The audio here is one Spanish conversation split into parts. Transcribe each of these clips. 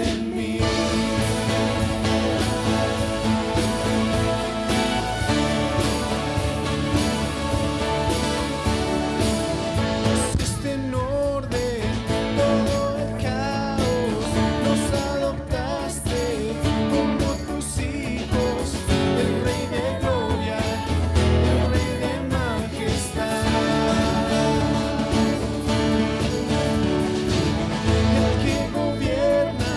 en mí. Pusiste en orden todo el caos, nos adoptaste como tus hijos, el Rey de gloria, el Rey de majestad. El que gobierna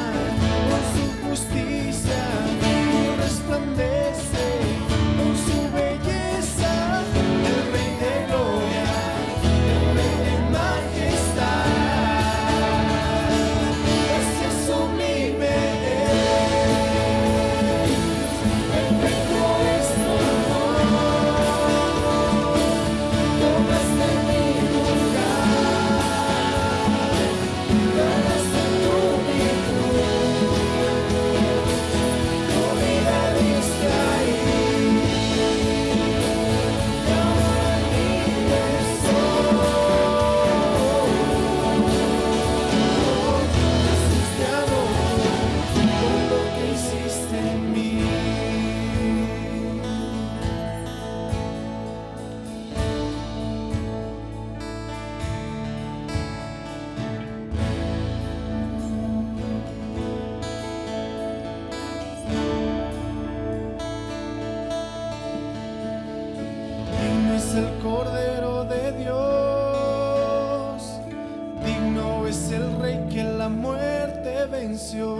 con su justicia y resplandece con su belleza, el Rey de gloria, el Rey de majestad. Ese sublime perfecto es tu amor. Tomaste mi lugar, ganaste tu virtud, tu vida diste ahí, y ahora libre soy. Jesús, te adoro por lo que hiciste en mí. Digno es el Cordero de Dios, digno es el Rey que la muerte venció,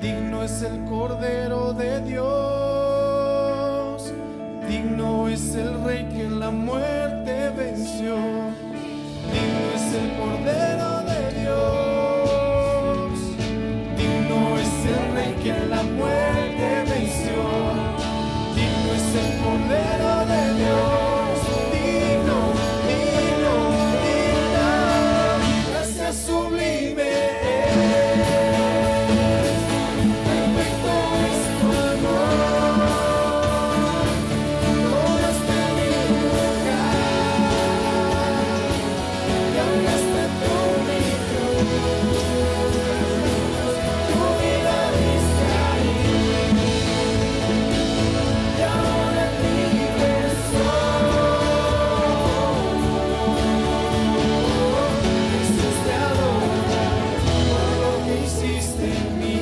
digno es el Cordero de Dios, digno es el Rey que la muerte venció, digno es el Cordero de Dios, digno es el Rey que la muerte venció, digno es el Cordero de Dios, digno, digno, digno, gracias sublime es, perfecto es tu amor, tomaste mi lugar, ganaste tu virtud, tu vida diste ahí, y ahora libre soy. Jesús, te adoro por lo que hiciste en mí.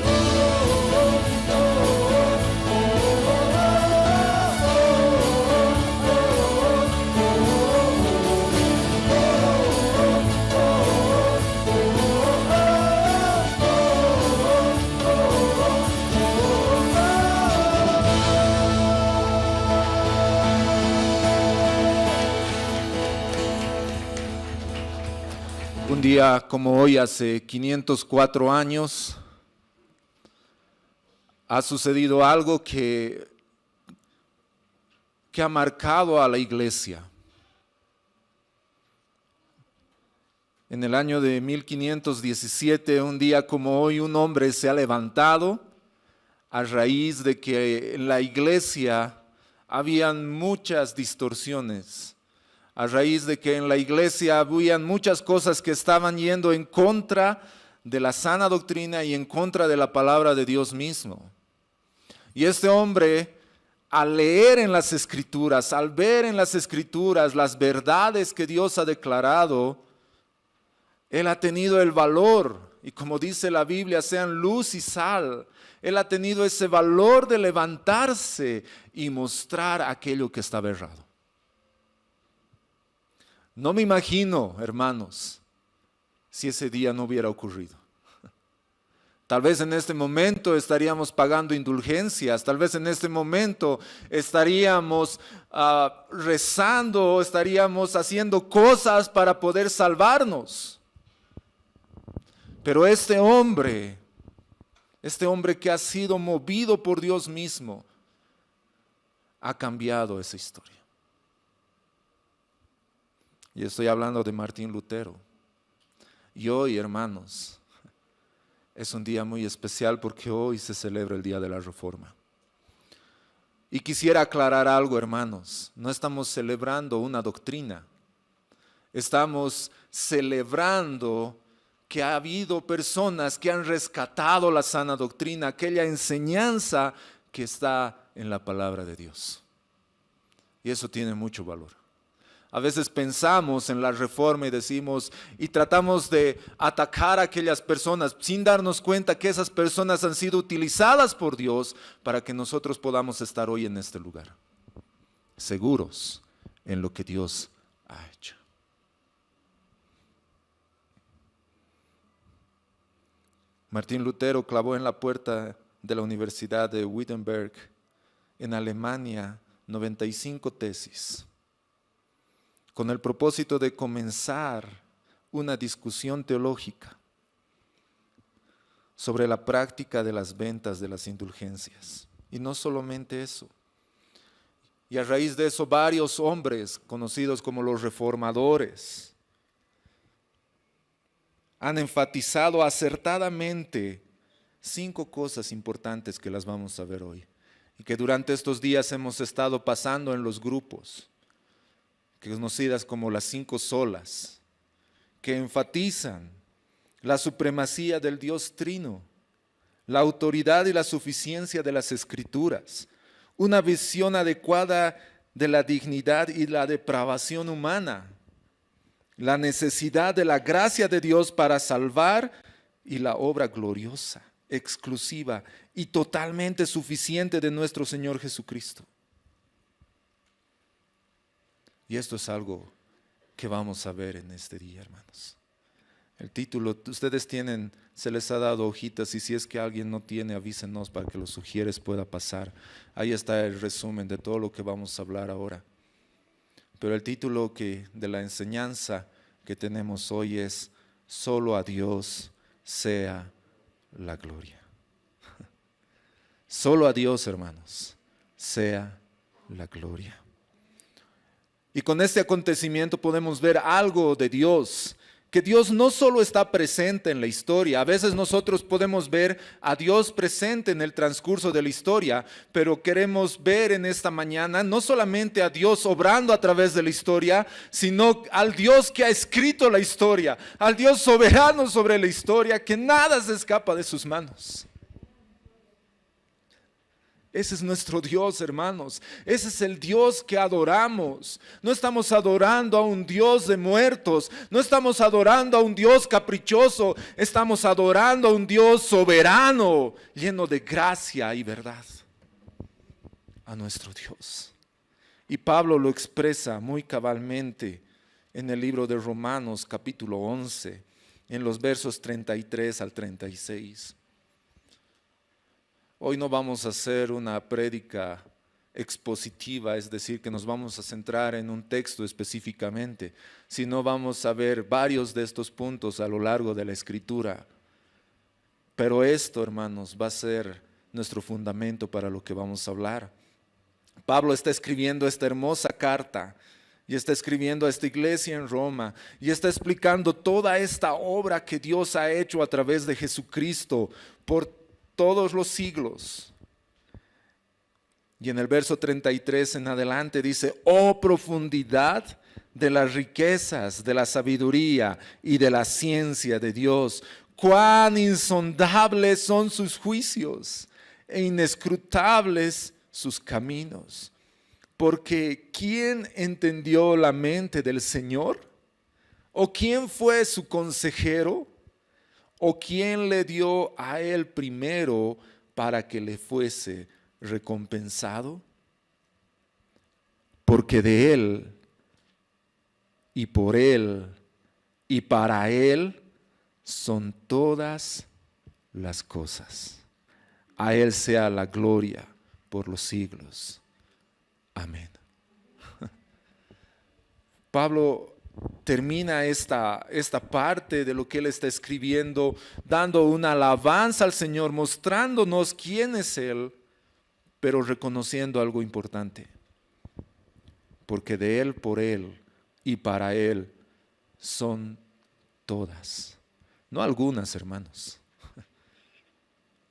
Un día como hoy, hace 504 años, ha sucedido algo que ha marcado a la iglesia. En el año de 1517, un día como hoy, un hombre se ha levantado a raíz de que en la iglesia habían muchas distorsiones, a raíz de que en la iglesia habían muchas cosas que estaban yendo en contra de la sana doctrina y en contra de la palabra de Dios mismo. Y este hombre, al leer en las Escrituras, al ver en las Escrituras las verdades que Dios ha declarado, él ha tenido el valor, y como dice la Biblia, sean luz y sal. Él ha tenido ese valor de levantarse y mostrar aquello que estaba errado. No me imagino, hermanos, si ese día no hubiera ocurrido. Tal vez en este momento estaríamos pagando indulgencias, tal vez en este momento estaríamos rezando, estaríamos haciendo cosas para poder salvarnos. Pero este hombre que ha sido movido por Dios mismo, ha cambiado esa historia. Y estoy hablando de Martín Lutero. Y hoy, hermanos, es un día muy especial porque hoy se celebra el Día de la Reforma. Y quisiera aclarar algo, hermanos. No estamos celebrando una doctrina. Estamos celebrando que ha habido personas que han rescatado la sana doctrina, aquella enseñanza que está en la palabra de Dios. Y eso tiene mucho valor. A veces pensamos en la reforma y decimos y tratamos de atacar a aquellas personas sin darnos cuenta que esas personas han sido utilizadas por Dios para que nosotros podamos estar hoy en este lugar, seguros en lo que Dios ha hecho. Martín Lutero clavó en la puerta de la Universidad de Wittenberg en Alemania 95 tesis, con el propósito de comenzar una discusión teológica sobre la práctica de las ventas de las indulgencias. Y no solamente eso. Y a raíz de eso, varios hombres conocidos como los reformadores han enfatizado acertadamente 5 cosas importantes que las vamos a ver hoy y que durante estos días hemos estado pasando en los grupos, conocidas como las 5 solas, que enfatizan la supremacía del Dios Trino, la autoridad y la suficiencia de las Escrituras, una visión adecuada de la dignidad y la depravación humana, la necesidad de la gracia de Dios para salvar y la obra gloriosa, exclusiva y totalmente suficiente de nuestro Señor Jesucristo. Y esto es algo que vamos a ver en este día, hermanos. El título, ustedes tienen, se les ha dado hojitas y si es que alguien no tiene, avísenos para que los sugieres pueda pasar. Ahí está el resumen de todo lo que vamos a hablar ahora. Pero el título de la enseñanza que tenemos hoy es: solo a Dios sea la gloria. Solo a Dios, hermanos, sea la gloria. Y con este acontecimiento podemos ver algo de Dios, que Dios no solo está presente en la historia. A veces nosotros podemos ver a Dios presente en el transcurso de la historia, pero queremos ver en esta mañana no solamente a Dios obrando a través de la historia, sino al Dios que ha escrito la historia, al Dios soberano sobre la historia, que nada se escapa de sus manos. Ese es nuestro Dios, hermanos. Ese es el Dios que adoramos. No estamos adorando a un Dios de muertos. No estamos adorando a un Dios caprichoso. Estamos adorando a un Dios soberano, lleno de gracia y verdad. A nuestro Dios. Y Pablo lo expresa muy cabalmente en el libro de Romanos, capítulo 11, en los versos 33 al 36. Hoy no vamos a hacer una prédica expositiva, es decir, que nos vamos a centrar en un texto específicamente, sino vamos a ver varios de estos puntos a lo largo de la Escritura. Pero esto, hermanos, va a ser nuestro fundamento para lo que vamos a hablar. Pablo está escribiendo esta hermosa carta y está escribiendo a esta iglesia en Roma y está explicando toda esta obra que Dios ha hecho a través de Jesucristo por todos los siglos. Y en el verso 33 en adelante dice: oh profundidad de las riquezas, de la sabiduría y de la ciencia de Dios, cuán insondables son sus juicios e inescrutables sus caminos. Porque ¿quién entendió la mente del Señor? ¿O quién fue su consejero? ¿O quién le dio a él primero para que le fuese recompensado? Porque de él, y por él, y para él son todas las cosas. A él sea la gloria por los siglos. Amén. Pablo termina esta parte de lo que él está escribiendo, dando una alabanza al Señor, mostrándonos quién es Él, pero reconociendo algo importante. Porque de Él, por Él y para Él son todas. No algunas, hermanos.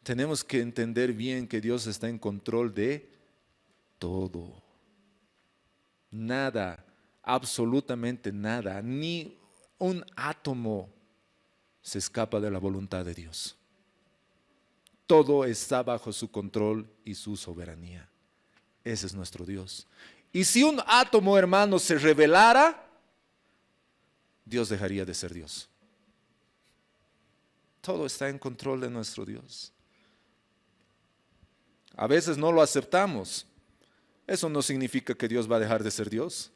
Tenemos que entender bien que Dios está en control de todo. Nada, absolutamente nada, ni un átomo se escapa de la voluntad de Dios. Todo está bajo su control y su soberanía. Ese es nuestro Dios. Y si un átomo, hermano, se rebelara, Dios dejaría de ser Dios. Todo está en control de nuestro Dios. A veces no lo aceptamos. Eso no significa que Dios va a dejar de ser Dios.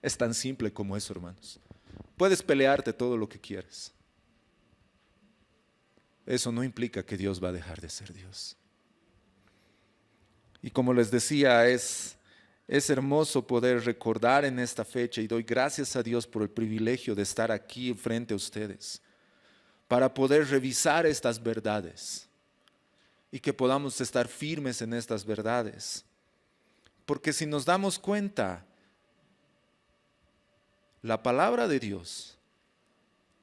Es tan simple como eso, hermanos. Puedes pelearte todo lo que quieres. Eso no implica que Dios va a dejar de ser Dios. Y como les decía, es hermoso poder recordar en esta fecha, y doy gracias a Dios por el privilegio de estar aquí frente a ustedes, para poder revisar estas verdades y que podamos estar firmes en estas verdades. Porque si nos damos cuenta, la palabra de Dios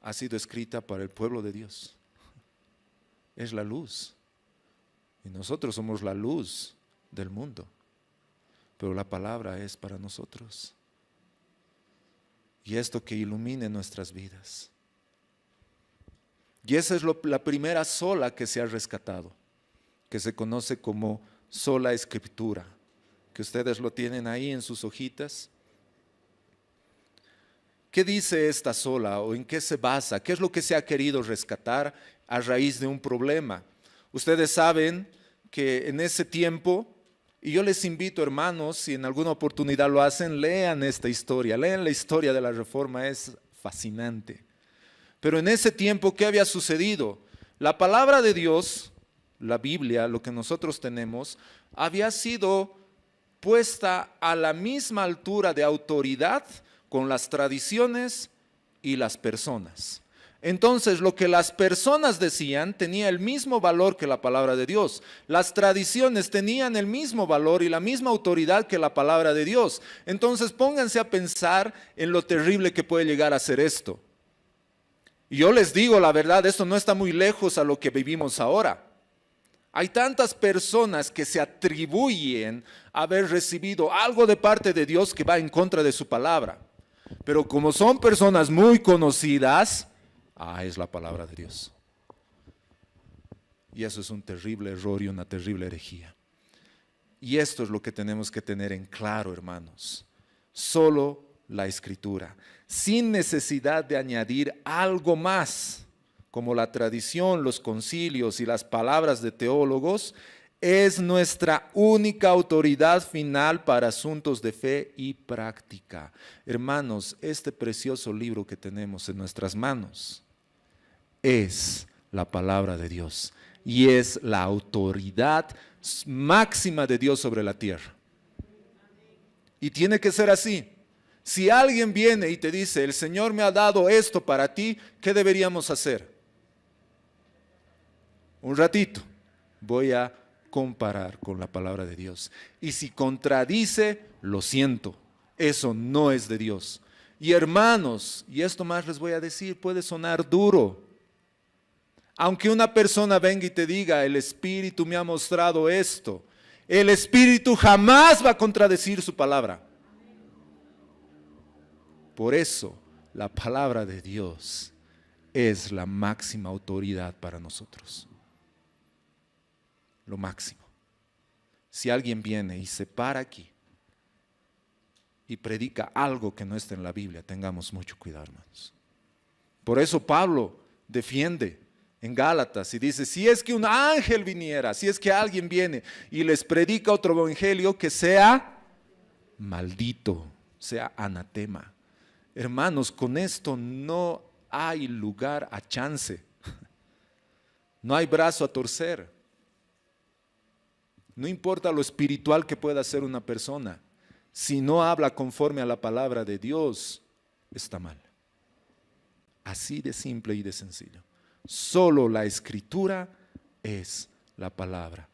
ha sido escrita para el pueblo de Dios. Es la luz. Y nosotros somos la luz del mundo. Pero la palabra es para nosotros. Y esto que ilumine nuestras vidas. Y esa es la primera sola que se ha rescatado, que se conoce como sola escritura, que ustedes lo tienen ahí en sus hojitas. ¿Qué dice esta sola o en qué se basa? ¿Qué es lo que se ha querido rescatar a raíz de un problema? Ustedes saben que en ese tiempo, y yo les invito, hermanos, si en alguna oportunidad lo hacen, lean esta historia, lean la historia de la Reforma, es fascinante. Pero en ese tiempo, ¿qué había sucedido? La palabra de Dios, la Biblia, lo que nosotros tenemos, había sido puesta a la misma altura de autoridad con las tradiciones y las personas. Entonces, lo que las personas decían tenía el mismo valor que la palabra de Dios. Las tradiciones tenían el mismo valor y la misma autoridad que la palabra de Dios. Entonces, pónganse a pensar en lo terrible que puede llegar a ser esto. Y yo les digo la verdad, esto no está muy lejos a lo que vivimos ahora. Hay tantas personas que se atribuyen a haber recibido algo de parte de Dios que va en contra de su palabra. Pero como son personas muy conocidas, es la palabra de Dios. Y eso es un terrible error y una terrible herejía. Y esto es lo que tenemos que tener en claro, hermanos. Solo la Escritura, sin necesidad de añadir algo más, como la tradición, los concilios y las palabras de teólogos, es nuestra única autoridad final para asuntos de fe y práctica. Hermanos, este precioso libro que tenemos en nuestras manos es la palabra de Dios y es la autoridad máxima de Dios sobre la tierra. Y tiene que ser así. Si alguien viene y te dice, el Señor me ha dado esto para ti, ¿qué deberíamos hacer? Un ratito, voy a comparar con la palabra de Dios. Y si contradice, lo siento, eso no es de Dios. Y hermanos, y esto más les voy a decir, puede sonar duro. Aunque una persona venga y te diga, el Espíritu me ha mostrado esto, el Espíritu jamás va a contradecir su palabra. Por eso, la palabra de Dios es la máxima autoridad para nosotros. Lo máximo. Si alguien viene y se para aquí y predica algo que no está en la Biblia, tengamos mucho cuidado, hermanos. Por eso Pablo defiende en Gálatas y dice, si es que un ángel viniera, si es que alguien viene y les predica otro evangelio, que sea maldito, sea anatema. Hermanos, con esto no hay lugar a chance. No hay brazo a torcer. No importa lo espiritual que pueda ser una persona. Si no habla conforme a la palabra de Dios, está mal. Así de simple y de sencillo. Solo la Escritura es la palabra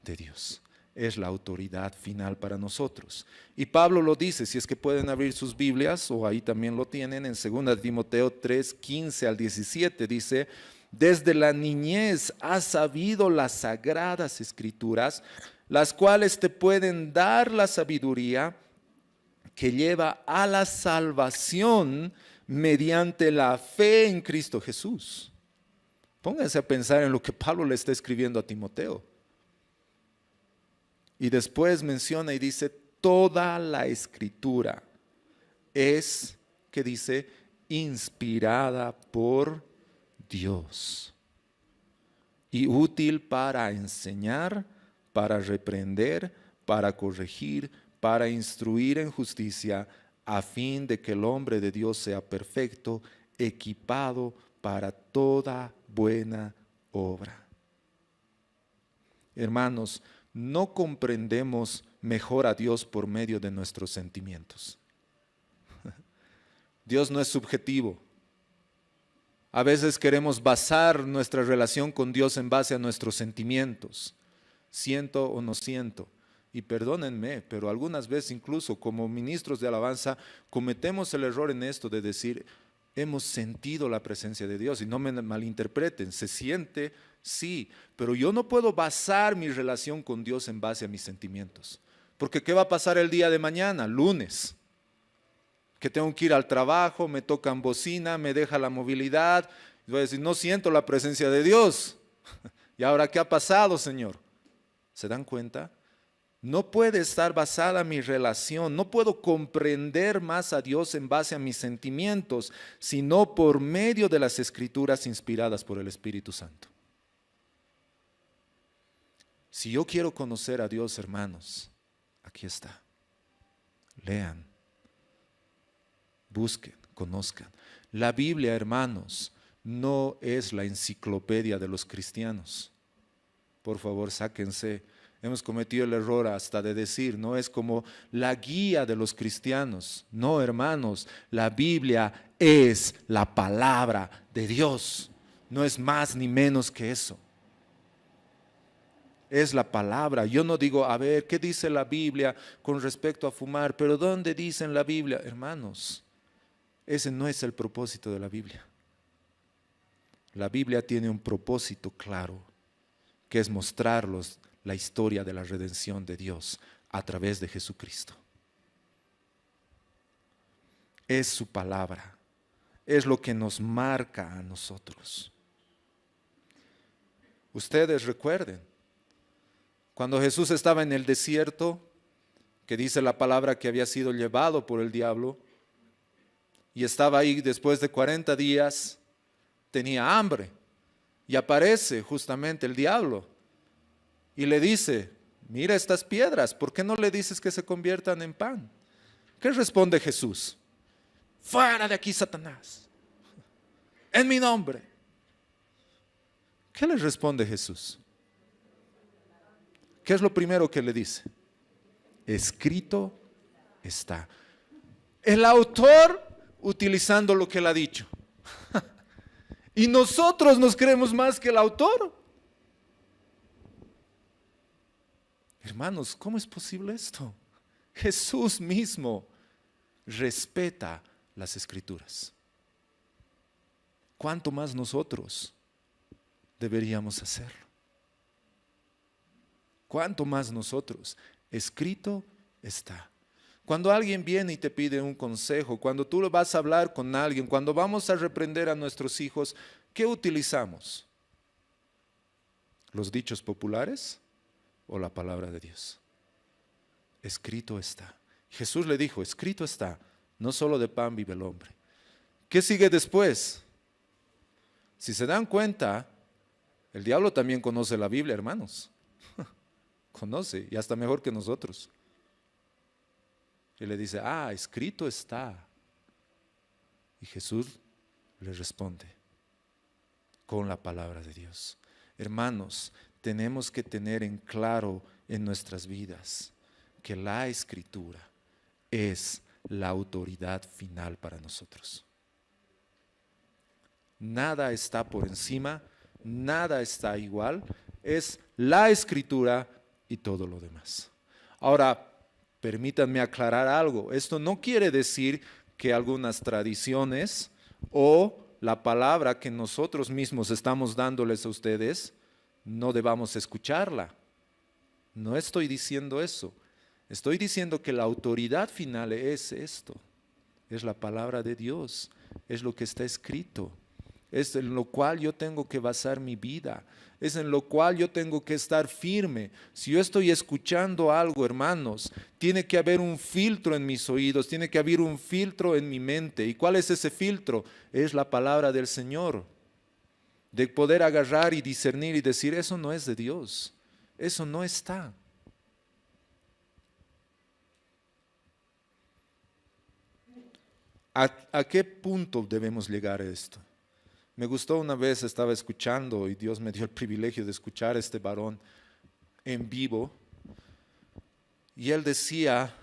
de Dios. Es la autoridad final para nosotros. Y Pablo lo dice, si es que pueden abrir sus Biblias, o ahí también lo tienen, en 2 Timoteo 3, 15 al 17, dice, desde la niñez has sabido las sagradas Escrituras, las cuales te pueden dar la sabiduría que lleva a la salvación mediante la fe en Cristo Jesús. Pónganse a pensar en lo que Pablo le está escribiendo a Timoteo. Y después menciona y dice, toda la escritura es, que dice, inspirada por Dios y útil para enseñar, para reprender, para corregir, para instruir en justicia, a fin de que el hombre de Dios sea perfecto, equipado para toda buena obra. Hermanos, no comprendemos mejor a Dios por medio de nuestros sentimientos. Dios no es subjetivo. A veces queremos basar nuestra relación con Dios en base a nuestros sentimientos. Siento o no siento. Y perdónenme, pero algunas veces incluso como ministros de alabanza cometemos el error en esto de decir, hemos sentido la presencia de Dios. Y no me malinterpreten, se siente, sí, pero yo no puedo basar mi relación con Dios en base a mis sentimientos. Porque ¿qué va a pasar el día de mañana? Lunes. Que tengo que ir al trabajo, me tocan bocina, me deja la movilidad. Y voy a decir, no siento la presencia de Dios. ¿Y ahora qué ha pasado, Señor? ¿Se dan cuenta? No puede estar basada mi relación, no puedo comprender más a Dios en base a mis sentimientos, sino por medio de las Escrituras inspiradas por el Espíritu Santo. Si yo quiero conocer a Dios, hermanos, aquí está. Lean, busquen, conozcan. La Biblia, hermanos, no es la enciclopedia de los cristianos. Por favor, sáquense. Hemos cometido el error hasta de decir, no es como la guía de los cristianos. No, hermanos, la Biblia es la palabra de Dios. No es más ni menos que eso. Es la palabra. Yo no digo, a ver, ¿qué dice la Biblia con respecto a fumar? Pero ¿dónde dice en la Biblia? Hermanos, ese no es el propósito de la Biblia. La Biblia tiene un propósito claro, que es mostrarlos la historia de la redención de Dios a través de Jesucristo. Es su palabra, es lo que nos marca a nosotros. Ustedes recuerden, cuando Jesús estaba en el desierto, que dice la palabra que había sido llevado por el diablo, y estaba ahí después de 40 días, tenía hambre, y aparece justamente el diablo, y le dice, mira estas piedras, ¿por qué no le dices que se conviertan en pan? ¿Qué responde Jesús? Fuera de aquí, Satanás, en mi nombre. ¿Qué le responde Jesús? ¿Qué es lo primero que le dice? Escrito está. El autor utilizando lo que él ha dicho. Y nosotros nos creemos más que el autor. Hermanos, ¿cómo es posible esto? Jesús mismo respeta las Escrituras. ¿Cuánto más nosotros deberíamos hacerlo? ¿Cuánto más nosotros? Escrito está. Cuando alguien viene y te pide un consejo, cuando tú vas a hablar con alguien, cuando vamos a reprender a nuestros hijos, ¿qué utilizamos? ¿Los dichos populares o la palabra de Dios? Escrito está. Jesús le dijo, escrito está, no solo de pan vive el hombre. ¿Qué sigue después? Si se dan cuenta, el diablo también conoce la Biblia, hermanos. Conoce, y hasta mejor que nosotros. Y le dice, escrito está. Y Jesús le responde con la palabra de Dios. Hermanos, tenemos que tener en claro en nuestras vidas que la Escritura es la autoridad final para nosotros. Nada está por encima, nada está igual, es la Escritura y todo lo demás. Ahora, permítanme aclarar algo. Esto no quiere decir que algunas tradiciones o la palabra que nosotros mismos estamos dándoles a ustedes no debamos escucharla. No estoy diciendo eso. Estoy diciendo que la autoridad final es esto. Es la palabra de Dios. es lo que está escrito. Es en lo cual yo tengo que basar mi vida. Es en lo cual yo tengo que estar firme. Si yo estoy escuchando algo, hermanos, tiene que haber un filtro en mis oídos, tiene que haber un filtro en mi mente. ¿Y cuál es ese filtro? Es la palabra del Señor. De poder agarrar y discernir y decir, eso no es de Dios, eso no está. ¿A qué punto debemos llegar a esto? Me gustó una vez, estaba escuchando y Dios me dio el privilegio de escuchar a este varón en vivo. Y él decía,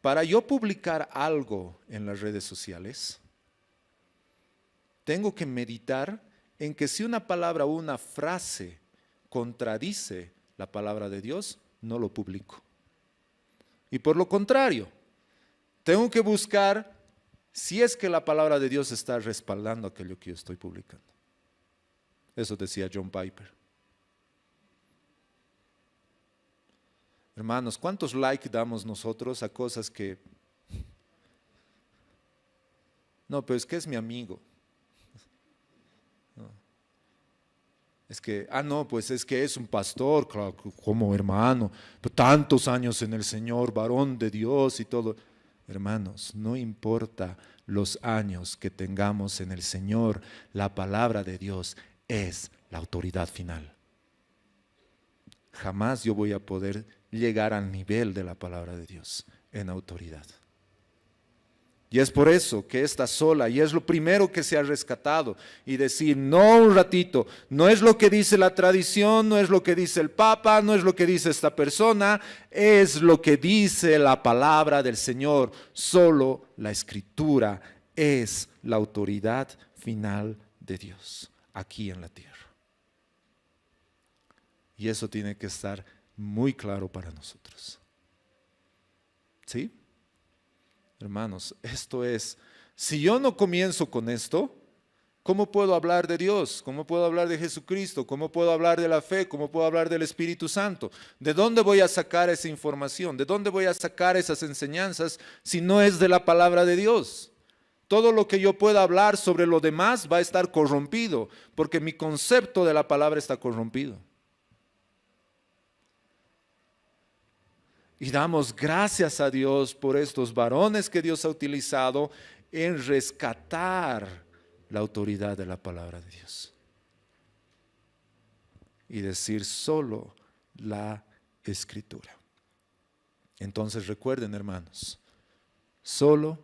para yo publicar algo en las redes sociales, tengo que meditar en que si una palabra o una frase contradice la palabra de Dios, no lo publico. Y por lo contrario, tengo que buscar si es que la palabra de Dios está respaldando aquello que yo estoy publicando. Eso decía John Piper. Hermanos, ¿cuántos likes damos nosotros a cosas que... No, pero es que es mi amigo. No. Es que, no, pues es que es un pastor, claro, como hermano, pero tantos años en el Señor, varón de Dios y todo. Hermanos, no importa los años que tengamos en el Señor, la palabra de Dios es la autoridad final. Jamás yo voy a poder llegar al nivel de la palabra de Dios en autoridad. Y es por eso que está sola, y es lo primero que se ha rescatado, y decir, no un ratito, no es lo que dice la tradición, no es lo que dice el Papa, no es lo que dice esta persona, es lo que dice la palabra del Señor. Solo la Escritura es la autoridad final de Dios aquí en la tierra. Y eso tiene que estar muy claro para nosotros. ¿Sí? Hermanos, esto es, si yo no comienzo con esto, ¿cómo puedo hablar de Dios? ¿Cómo puedo hablar de Jesucristo? ¿Cómo puedo hablar de la fe? ¿Cómo puedo hablar del Espíritu Santo? ¿De dónde voy a sacar esa información? ¿De dónde voy a sacar esas enseñanzas si no es de la palabra de Dios? Todo lo que yo pueda hablar sobre lo demás va a estar corrompido, porque mi concepto de la palabra está corrompido. Y damos gracias a Dios por estos varones que Dios ha utilizado en rescatar la autoridad de la palabra de Dios. Y decir solo la Escritura. Entonces recuerden, hermanos, solo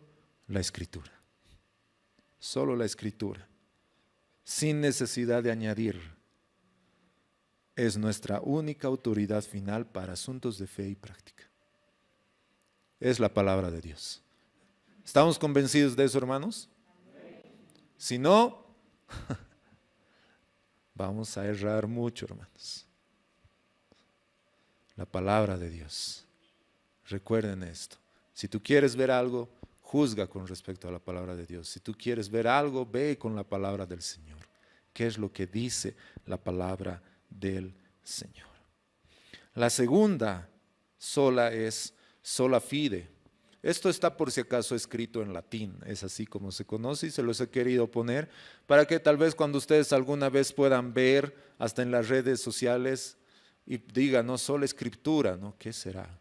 la Escritura. Solo la Escritura. Sin necesidad de añadir. Es nuestra única autoridad final para asuntos de fe y práctica. Es la palabra de Dios. ¿Estamos convencidos de eso, hermanos? Si no, vamos a errar mucho, hermanos. La palabra de Dios. Recuerden esto. Si tú quieres ver algo, juzga con respecto a la palabra de Dios. Si tú quieres ver algo, ve con la palabra del Señor. ¿Qué es lo que dice la palabra del Señor? La segunda sola es sola fide. Esto está por si acaso escrito en latín, es así como se conoce y se los he querido poner para que tal vez cuando ustedes alguna vez puedan ver hasta en las redes sociales y digan, no, sola escritura, ¿no? ¿Qué será?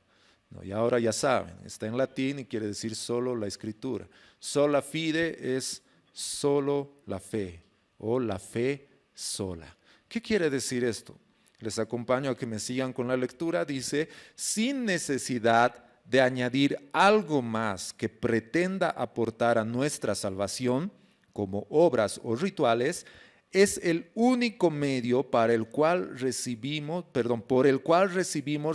No, y ahora ya saben, está en latín y quiere decir solo la escritura. Sola fide es solo la fe o la fe sola. ¿Qué quiere decir esto? Les acompaño a que me sigan con la lectura. Dice, sin necesidad de añadir algo más que pretenda aportar a nuestra salvación, como obras o rituales, es el único medio por el cual recibimos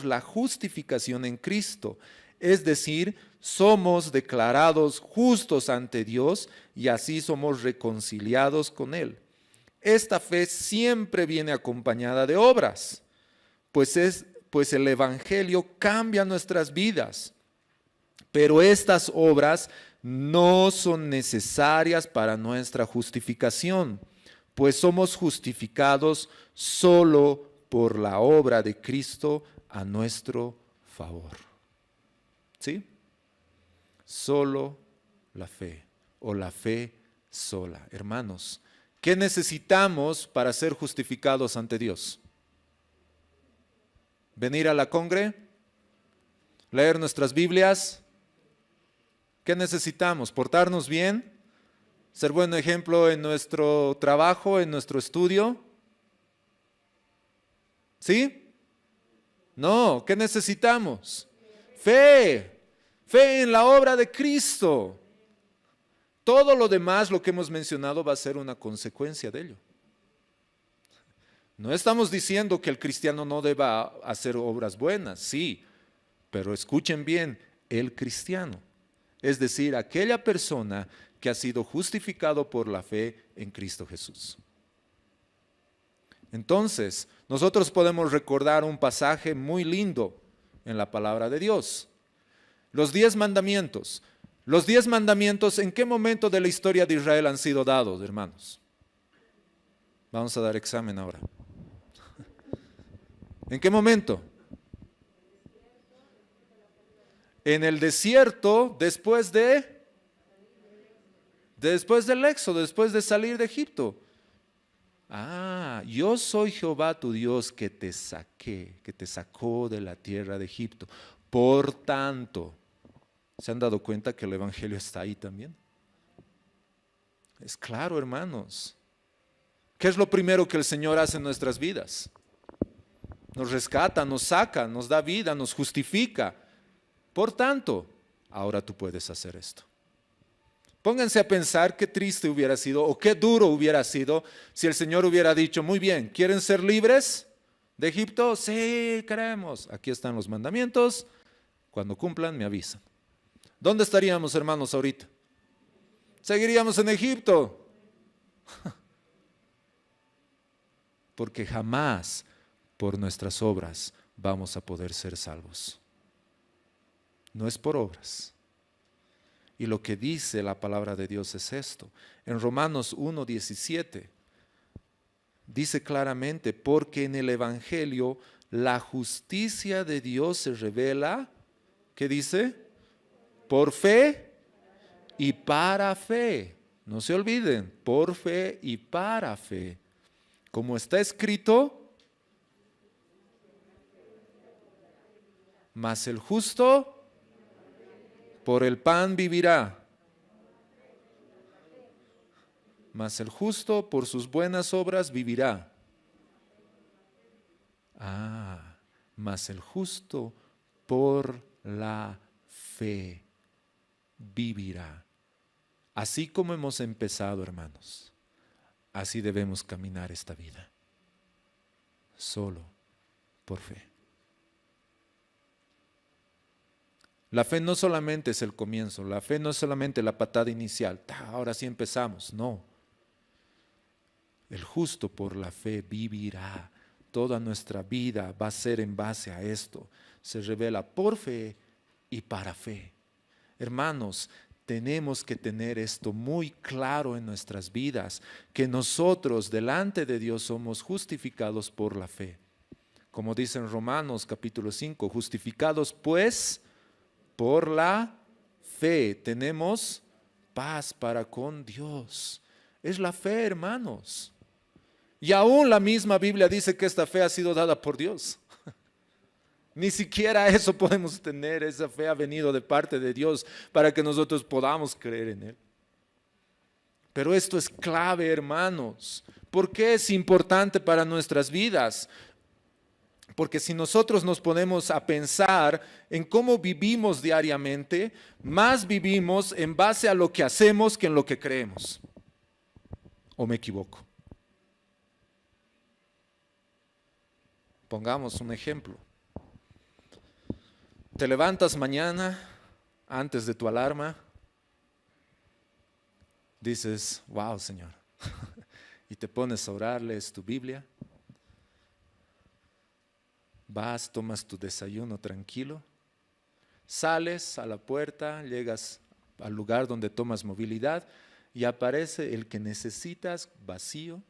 la justificación en Cristo. Es decir, somos declarados justos ante Dios y así somos reconciliados con Él. Esta fe siempre viene acompañada de obras, pues el Evangelio cambia nuestras vidas, pero estas obras no son necesarias para nuestra justificación, pues somos justificados solo por la obra de Cristo a nuestro favor. ¿Sí? Solo la fe. o la fe sola? Hermanos, ¿qué necesitamos para ser justificados ante Dios? ¿Venir a la congre? ¿Leer nuestras Biblias? ¿Qué necesitamos? ¿Portarnos bien? ¿Ser buen ejemplo en nuestro trabajo, en nuestro estudio? ¿Sí? No, ¿qué necesitamos? Fe, fe en la obra de Cristo. Todo lo demás, lo que hemos mencionado, va a ser una consecuencia de ello. No estamos diciendo que el cristiano no deba hacer obras buenas, sí, pero escuchen bien, el cristiano, es decir, aquella persona que ha sido justificado por la fe en Cristo Jesús. Entonces, nosotros podemos recordar un pasaje muy lindo en la palabra de Dios. Los 10 mandamientos. Los 10 mandamientos, ¿en qué momento de la historia de Israel han sido dados, hermanos? Vamos a dar examen ahora. ¿En qué momento? En el desierto, después del éxodo, después de salir de Egipto. Yo soy Jehová tu Dios que te saqué, que te sacó de la tierra de Egipto. Por tanto, ¿se han dado cuenta que el Evangelio está ahí también? Es claro, hermanos. ¿Qué es lo primero que el Señor hace en nuestras vidas? Nos rescata, nos saca, nos da vida, nos justifica. Por tanto, ahora tú puedes hacer esto. Pónganse a pensar qué triste hubiera sido o qué duro hubiera sido si el Señor hubiera dicho, muy bien, ¿quieren ser libres de Egipto? Sí, queremos. Aquí están los mandamientos. Cuando cumplan, me avisan. ¿Dónde estaríamos, hermanos, ahorita? Seguiríamos en Egipto. Porque jamás por nuestras obras vamos a poder ser salvos. No es por obras. Y lo que dice la palabra de Dios es esto. En Romanos 1:17 dice claramente, porque en el Evangelio la justicia de Dios se revela, ¿qué dice? Por fe y para fe. No se olviden, por fe y para fe. Como está escrito, mas el justo por el pan vivirá, mas el justo por sus buenas obras vivirá. Mas el justo por la fe vivirá. Así como hemos empezado, hermanos, así debemos caminar esta vida. Solo por fe. La fe no solamente es el comienzo, la fe no es solamente la patada inicial, ahora sí empezamos, no. El justo por la fe vivirá. Toda nuestra vida va a ser en base a esto. Se revela por fe y para fe. Hermanos, tenemos que tener esto muy claro en nuestras vidas, que nosotros delante de Dios somos justificados por la fe. Como dice en Romanos capítulo 5, justificados pues por la fe tenemos paz para con Dios. Es la fe, hermanos. Y aún la misma Biblia dice que esta fe ha sido dada por Dios. Ni siquiera eso podemos tener. Esa fe ha venido de parte de Dios para que nosotros podamos creer en Él. Pero esto es clave, hermanos. ¿Por qué es importante para nuestras vidas? Porque si nosotros nos ponemos a pensar en cómo vivimos diariamente, más vivimos en base a lo que hacemos que en lo que creemos. ¿O me equivoco? Pongamos un ejemplo. Te levantas mañana antes de tu alarma, dices, wow, Señor, y te pones a orar, lees tu Biblia. Vas, tomas tu desayuno tranquilo, sales a la puerta, llegas al lugar donde tomas movilidad y aparece el que necesitas vacío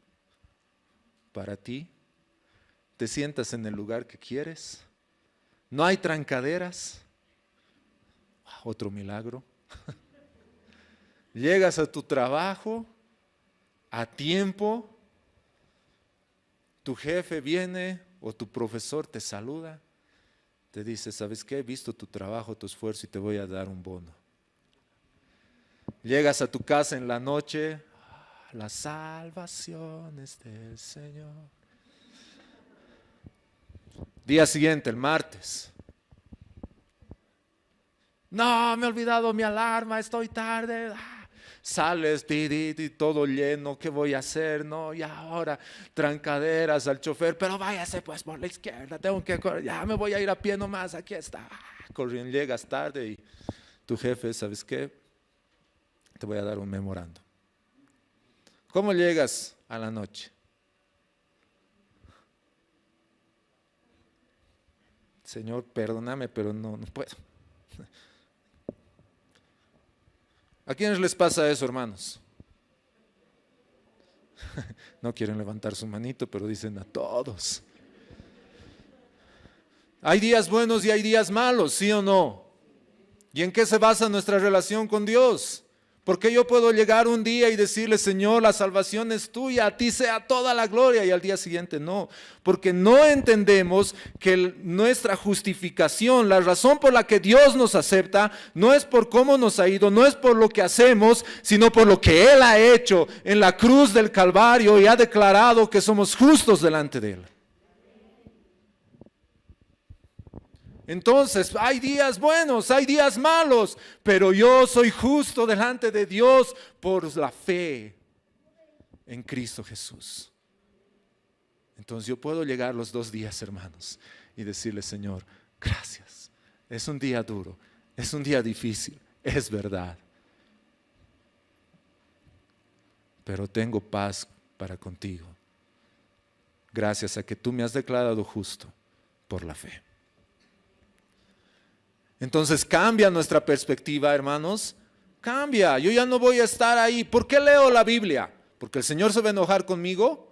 para ti. Te sientas en el lugar que quieres. No hay trancaderas. Otro milagro. Llegas a tu trabajo a tiempo, tu jefe viene o tu profesor te saluda, te dice, ¿sabes qué? He visto tu trabajo, tu esfuerzo y te voy a dar un bono. Llegas a tu casa en la noche, la salvación es del Señor. Día siguiente, el martes. No, me he olvidado mi alarma, estoy tarde. Sales, todo lleno, ¿qué voy a hacer? No, y ahora trancaderas al chofer, pero váyase pues por la izquierda, tengo que correr, ya me voy a ir a pie nomás, aquí está. Corriendo, llegas tarde y tu jefe, ¿sabes qué? Te voy a dar un memorando. ¿Cómo llegas a la noche? Señor, perdóname, pero no puedo. ¿A quiénes les pasa eso, hermanos? No quieren levantar su manito, pero dicen a todos. Hay días buenos y hay días malos, ¿sí o no? ¿Y en qué se basa nuestra relación con Dios? Porque yo puedo llegar un día y decirle, Señor, la salvación es tuya, a ti sea toda la gloria, y al día siguiente no. Porque no entendemos que nuestra justificación, la razón por la que Dios nos acepta, no es por cómo nos ha ido, no es por lo que hacemos, sino por lo que Él ha hecho en la cruz del Calvario y ha declarado que somos justos delante de Él. Entonces, hay días buenos, hay días malos, pero yo soy justo delante de Dios por la fe en Cristo Jesús. Entonces yo puedo llegar los 2 días, hermanos, y decirle, Señor, gracias. Es un día duro, es un día difícil, es verdad. Pero tengo paz para contigo, gracias a que tú me has declarado justo por la fe. Entonces cambia nuestra perspectiva, hermanos, cambia. Yo ya no voy a estar ahí. ¿Por qué leo la Biblia? ¿Porque el Señor se va a enojar conmigo?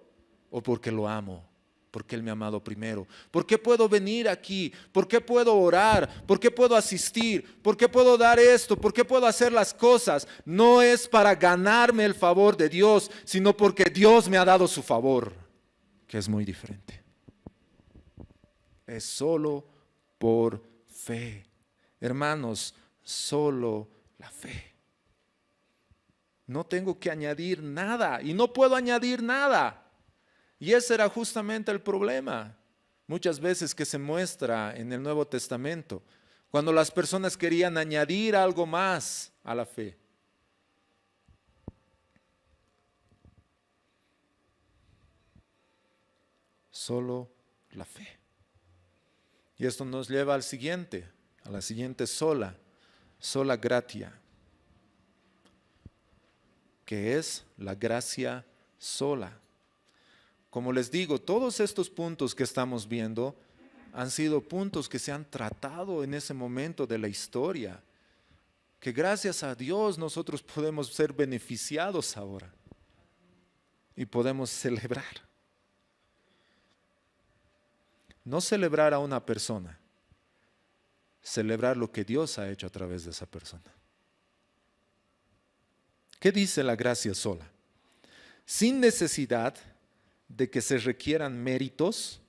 ¿O porque lo amo? Porque Él me ha amado primero. ¿Por qué puedo venir aquí? ¿Por qué puedo orar? ¿Por qué puedo asistir? ¿Por qué puedo dar esto? ¿Por qué puedo hacer las cosas? No es para ganarme el favor de Dios, sino porque Dios me ha dado su favor, que es muy diferente. Es solo por fe. Hermanos, solo la fe. No tengo que añadir nada y no puedo añadir nada. Y ese era justamente el problema, muchas veces que se muestra en el Nuevo Testamento, cuando las personas querían añadir algo más a la fe. Solo la fe. Y esto nos lleva al siguiente. A la siguiente sola gratia, que es la gracia sola. Como les digo, todos estos puntos que estamos viendo han sido puntos que se han tratado en ese momento de la historia, que gracias a Dios nosotros podemos ser beneficiados ahora y podemos celebrar. No celebrar a una persona, celebrar lo que Dios ha hecho a través de esa persona. ¿Qué dice la gracia sola? Sin necesidad de que se requieran méritos,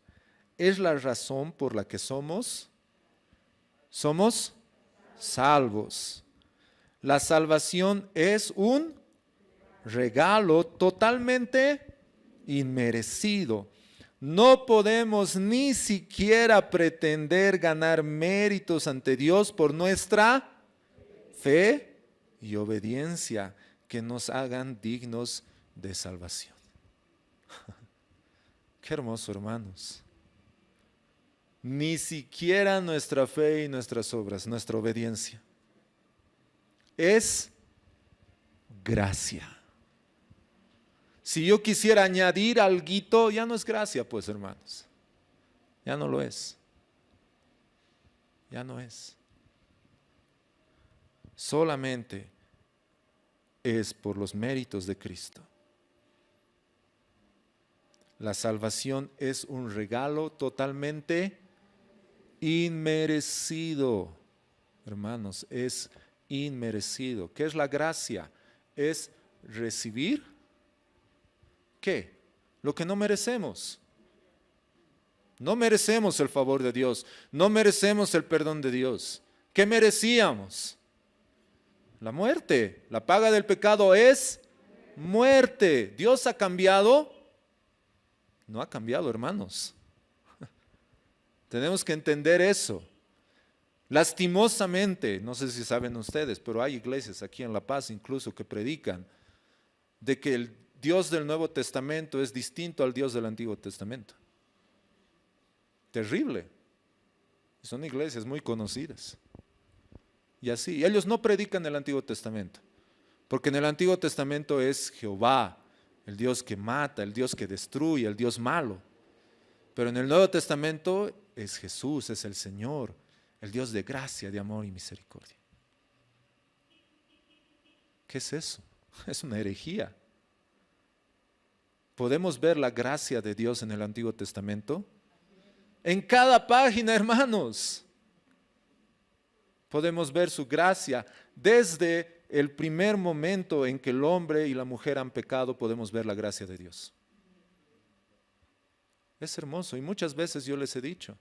es la razón por la que somos salvos. La salvación es un regalo totalmente inmerecido. No podemos ni siquiera pretender ganar méritos ante Dios por nuestra fe y obediencia que nos hagan dignos de salvación. Qué hermoso, hermanos. Ni siquiera nuestra fe y nuestras obras, nuestra obediencia. Es gracia. Si yo quisiera añadir alguito, ya no es gracia, pues, hermanos. Ya no lo es. Ya no es. Solamente es por los méritos de Cristo. La salvación es un regalo totalmente inmerecido. Hermanos, es inmerecido. ¿Qué es la gracia? es recibir, ¿qué? Lo que no merecemos. No merecemos el favor de Dios, no merecemos el perdón de Dios. ¿Qué merecíamos? La muerte. La paga del pecado es muerte. ¿Dios ha cambiado? No ha cambiado, hermanos. Tenemos que entender eso. Lastimosamente, no sé si saben ustedes, pero hay iglesias aquí en La Paz incluso que predican de que el Dios del Nuevo Testamento es distinto al Dios del Antiguo Testamento. Terrible. Son iglesias muy conocidas. Y así, ellos no predican el Antiguo Testamento, porque en el Antiguo Testamento es Jehová, el Dios que mata, el Dios que destruye, el Dios malo. Pero en el Nuevo Testamento es Jesús, es el Señor, el Dios de gracia, de amor y misericordia. ¿Qué es eso? Es una herejía. ¿Podemos ver la gracia de Dios en el Antiguo Testamento? En cada página, hermanos. Podemos ver su gracia. Desde el primer momento en que el hombre y la mujer han pecado, podemos ver la gracia de Dios. Es hermoso y muchas veces yo les he dicho,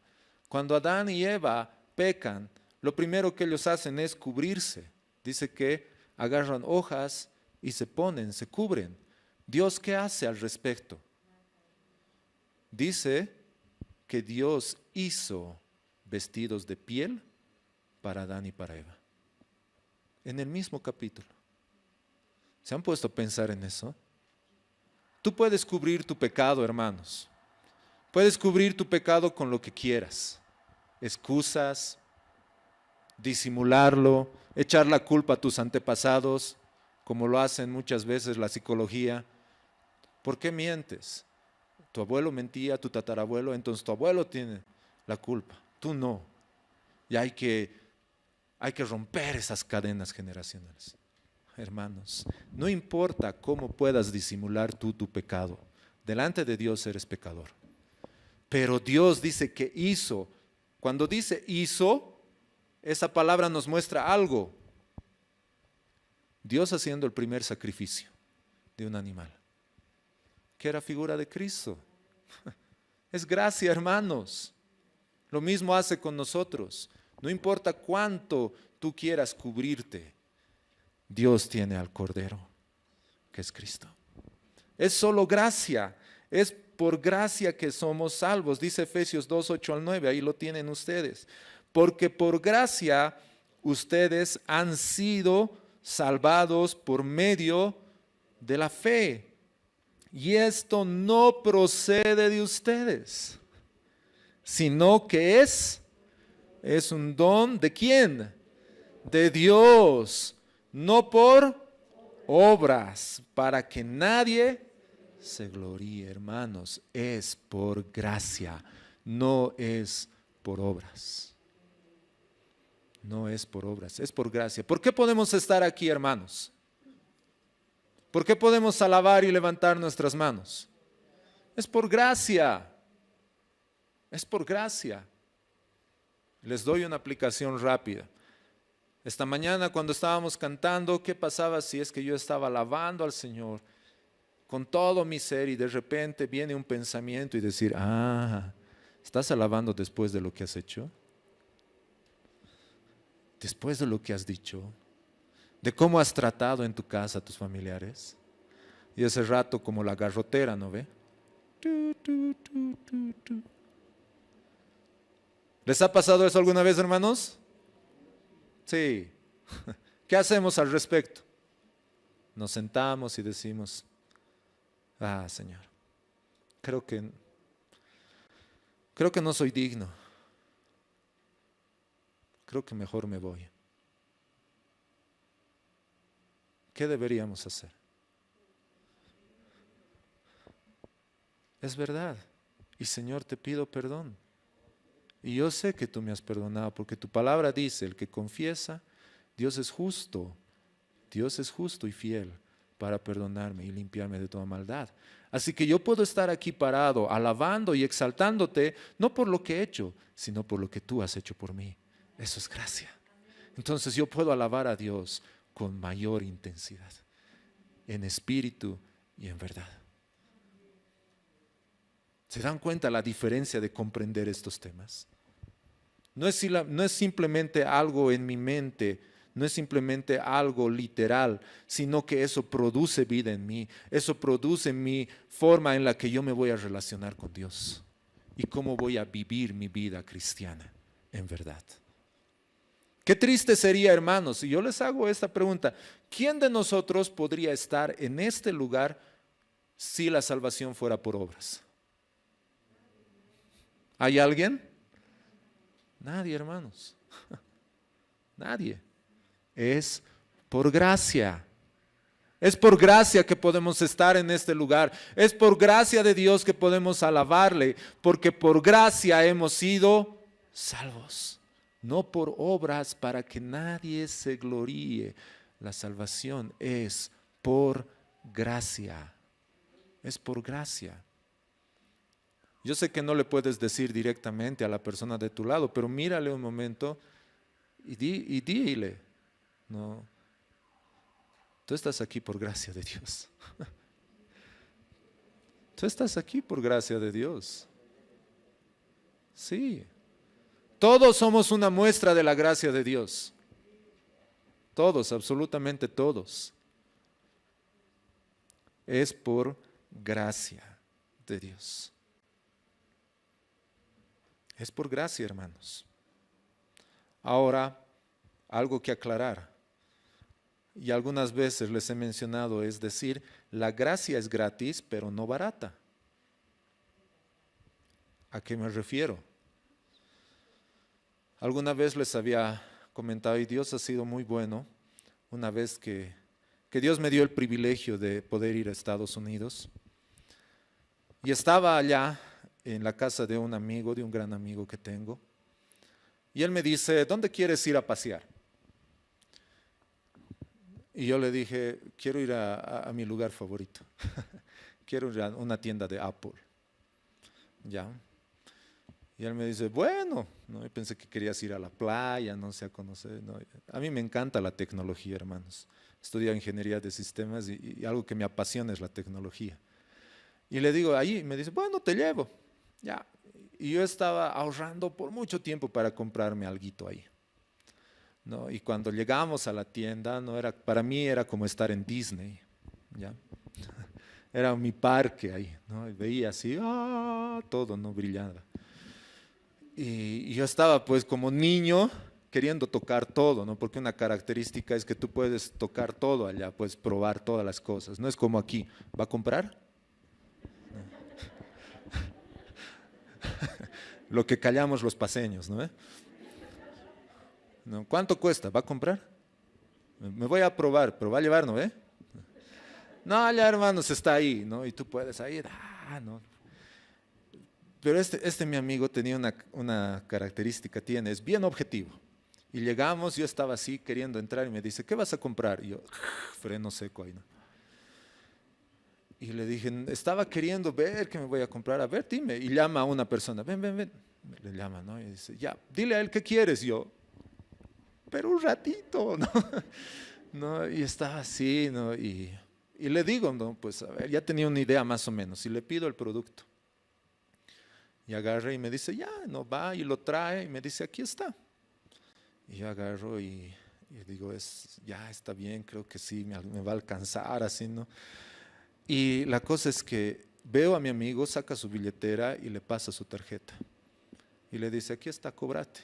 cuando Adán y Eva pecan, lo primero que ellos hacen es cubrirse. Dice que agarran hojas y se ponen, se cubren. ¿Dios qué hace al respecto? Dice que Dios hizo vestidos de piel para Adán y para Eva. En el mismo capítulo. ¿Se han puesto a pensar en eso? Tú puedes cubrir tu pecado, hermanos. Puedes cubrir tu pecado con lo que quieras. Excusas, disimularlo, echar la culpa a tus antepasados, como lo hacen muchas veces la psicología. ¿Por qué mientes? Tu abuelo mentía, tu tatarabuelo, entonces tu abuelo tiene la culpa, tú no. Y hay que romper esas cadenas generacionales. Hermanos, no importa cómo puedas disimular tú tu pecado, delante de Dios eres pecador. Pero Dios dice que hizo. Cuando dice hizo, esa palabra nos muestra algo. Dios haciendo el primer sacrificio de un animal, que era figura de Cristo. Es gracia, hermanos. Lo mismo hace con nosotros. No importa cuánto tú quieras cubrirte, Dios tiene al Cordero, que es Cristo. Es solo gracia, es por gracia que somos salvos. Dice Efesios 2, 8 al 9, ahí lo tienen ustedes. Porque por gracia ustedes han sido salvados por medio de la fe. Y esto no procede de ustedes, sino que es un don ¿de quién? De Dios, no por obras, para que nadie se gloríe, hermanos. Es por gracia, no es por obras. No es por obras, es por gracia. ¿Por qué podemos estar aquí, hermanos? ¿Por qué podemos alabar y levantar nuestras manos? Es por gracia. Es por gracia. Les doy una aplicación rápida. Esta mañana cuando estábamos cantando, ¿qué pasaba si es que yo estaba alabando al Señor con todo mi ser y de repente viene un pensamiento y decir, ¿estás alabando después de lo que has hecho? Después de lo que has dicho, de cómo has tratado en tu casa a tus familiares. Y ese rato como la garrotera, ¿no ve? ¿Les ha pasado eso alguna vez, hermanos? Sí. ¿Qué hacemos al respecto? Nos sentamos y decimos, Señor, creo que no soy digno. Creo que mejor me voy. ¿Qué deberíamos hacer? Es verdad. Y Señor, te pido perdón. Y yo sé que tú me has perdonado, porque tu palabra dice, el que confiesa, Dios es justo y fiel para perdonarme y limpiarme de toda maldad. Así que yo puedo estar aquí parado, alabando y exaltándote, no por lo que he hecho, sino por lo que tú has hecho por mí. Eso es gracia. Entonces yo puedo alabar a Dios con mayor intensidad. en espíritu y en verdad. ¿Se dan cuenta la diferencia de comprender estos temas? No es simplemente algo en mi mente, no es simplemente algo literal, sino que eso produce vida en mí, eso produce mi forma en la que yo me voy a relacionar con Dios y cómo voy a vivir mi vida cristiana en verdad. Qué triste sería, hermanos, si yo les hago esta pregunta: ¿quién de nosotros podría estar en este lugar si la salvación fuera por obras? ¿Hay alguien? Nadie, hermanos. Nadie. Es por gracia. Es por gracia que podemos estar en este lugar. Es por gracia de Dios que podemos alabarle, porque por gracia hemos sido salvos. No por obras para que nadie se gloríe. La salvación es por gracia. Es por gracia. Yo sé que no le puedes decir directamente a la persona de tu lado, pero mírale un momento y dile, no, tú estás aquí por gracia de Dios. Tú estás aquí por gracia de Dios. Sí. Todos somos una muestra de la gracia de Dios. Todos, absolutamente todos. Es por gracia de Dios. Es por gracia, hermanos. Ahora, algo que aclarar. Y algunas veces les he mencionado, es decir, la gracia es gratis, pero no barata. ¿A qué me refiero? Alguna vez les había comentado, y Dios ha sido muy bueno, una vez que Dios me dio el privilegio de poder ir a Estados Unidos. Y estaba allá en la casa de un amigo, de un gran amigo que tengo. Y él me dice, ¿dónde quieres ir a pasear? Y yo le dije, quiero ir a mi lugar favorito. Quiero ir a una tienda de Apple. ¿Ya? Y él me dice, bueno, ¿no? Yo pensé que querías ir a la playa, no sé, a conocer. ¿No? A mí me encanta la tecnología, hermanos. Estudio ingeniería de sistemas y algo que me apasiona es la tecnología. Y le digo, ahí, me dice, bueno, te llevo. Ya. Y yo estaba ahorrando por mucho tiempo para comprarme alguito ahí. ¿No? Y cuando llegamos a la tienda, no era, para mí era como estar en Disney. ¿Ya? Era mi parque ahí, ¿no? Y veía así, todo no brillaba. Y yo estaba pues como niño queriendo tocar todo, ¿no? Porque una característica es que tú puedes tocar todo allá, puedes probar todas las cosas. No es como aquí, ¿va a comprar? Lo que callamos los paseños, ¿no? ¿No? ¿Cuánto cuesta? ¿Va a comprar? Me voy a probar, pero va a llevar, ¿no? No, ya hermanos, está ahí, ¿no? Y tú puedes ir, ¿no? Pero mi amigo tenía una característica, es bien objetivo. Y llegamos, yo estaba así queriendo entrar y me dice, ¿qué vas a comprar? Y yo, freno seco ahí, ¿no? Y le dije, estaba queriendo ver qué me voy a comprar, a ver, dime. Y llama a una persona, ven. Le llama, ¿no? Y dice, ya, dile a él qué quieres. Y yo, pero un ratito, ¿no? ¿No? Y estaba así, ¿no? Y le digo, no, pues a ver, ya tenía una idea más o menos. Y le pido el producto. Y agarra y me dice, ya, no, va y lo trae. Y me dice, aquí está. Y yo agarro y digo, ya está bien, creo que sí, me va a alcanzar, así, ¿no? Y la cosa es que veo a mi amigo, saca su billetera y le pasa su tarjeta. Y le dice, aquí está, cóbrate.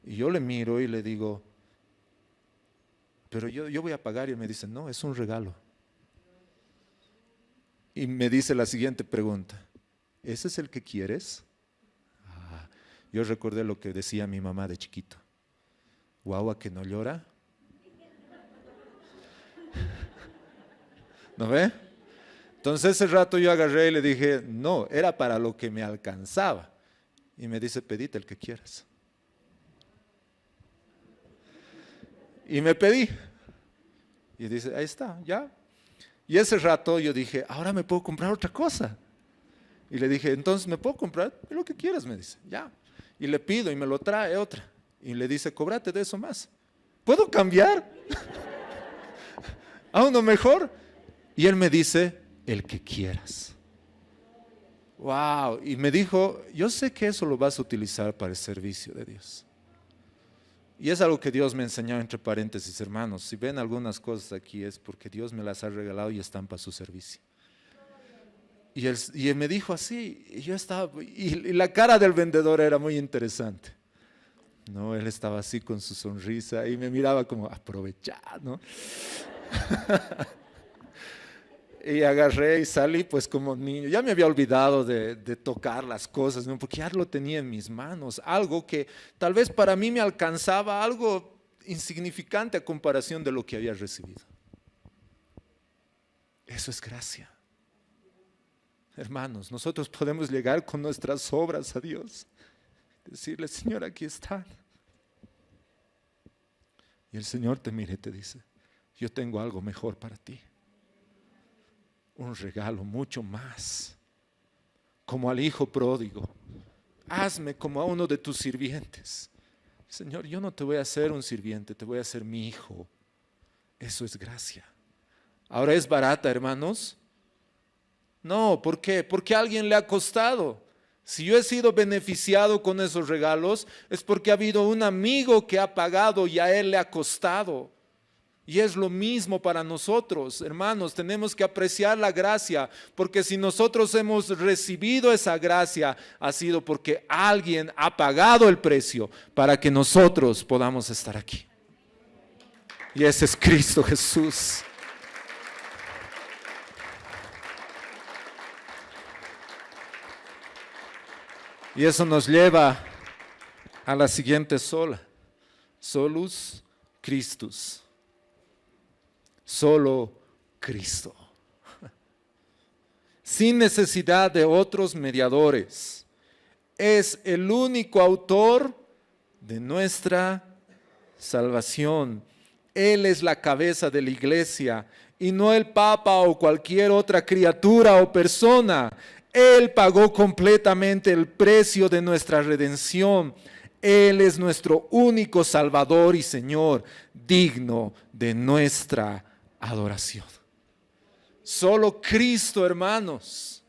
Y yo le miro y le digo, pero yo voy a pagar. Y él me dice, no, es un regalo. Y me dice la siguiente pregunta, ¿ese es el que quieres? Yo recordé lo que decía mi mamá de chiquito, guagua que no llora. ¿No ve? Entonces ese rato yo agarré y le dije, no, era para lo que me alcanzaba. Y me dice, pedite el que quieras. Y me pedí. Y dice, ahí está, ya. Y ese rato yo dije, ahora me puedo comprar otra cosa. Y le dije, entonces me puedo comprar lo que quieras, me dice, ya. Y le pido y me lo trae otra. Y le dice, cóbrate de eso más. ¿Puedo cambiar? ¿A uno mejor? Y él me dice, el que quieras. Wow, y me dijo, yo sé que eso lo vas a utilizar para el servicio de Dios. Y es algo que Dios me enseñó entre paréntesis, hermanos. Si ven algunas cosas aquí es porque Dios me las ha regalado y están para su servicio. Y él me dijo así, y yo estaba, y la cara del vendedor era muy interesante. No, él estaba así con su sonrisa y me miraba como, aprovechar, ¿no? Y agarré y salí pues como niño. Ya me había olvidado de tocar las cosas, ¿no? Porque ya lo tenía en mis manos. Algo que tal vez para mí me alcanzaba, algo insignificante a comparación de lo que había recibido. Eso es gracia. Hermanos, nosotros podemos llegar con nuestras obras a Dios. Decirle, Señor, aquí están. Y el Señor te mira y te dice, yo tengo algo mejor para ti. Un regalo mucho más, como al hijo pródigo. Hazme como a uno de tus sirvientes. Señor, yo no te voy a hacer un sirviente, te voy a hacer mi hijo. Eso es gracia. Ahora, ¿es barata, hermanos? No, ¿por qué? Porque a alguien le ha costado. Si yo he sido beneficiado con esos regalos, es porque ha habido un amigo que ha pagado y a él le ha costado. Y es lo mismo para nosotros, hermanos, tenemos que apreciar la gracia, porque si nosotros hemos recibido esa gracia, ha sido porque alguien ha pagado el precio para que nosotros podamos estar aquí. Y ese es Cristo Jesús. Y eso nos lleva a la siguiente sola, solus Christus. Solo Cristo. Sin necesidad de otros mediadores. Es el único autor de nuestra salvación. Él es la cabeza de la iglesia y no el Papa o cualquier otra criatura o persona. Él pagó completamente el precio de nuestra redención. Él es nuestro único Salvador y Señor, digno de nuestra adoración. Solo Cristo, hermanos.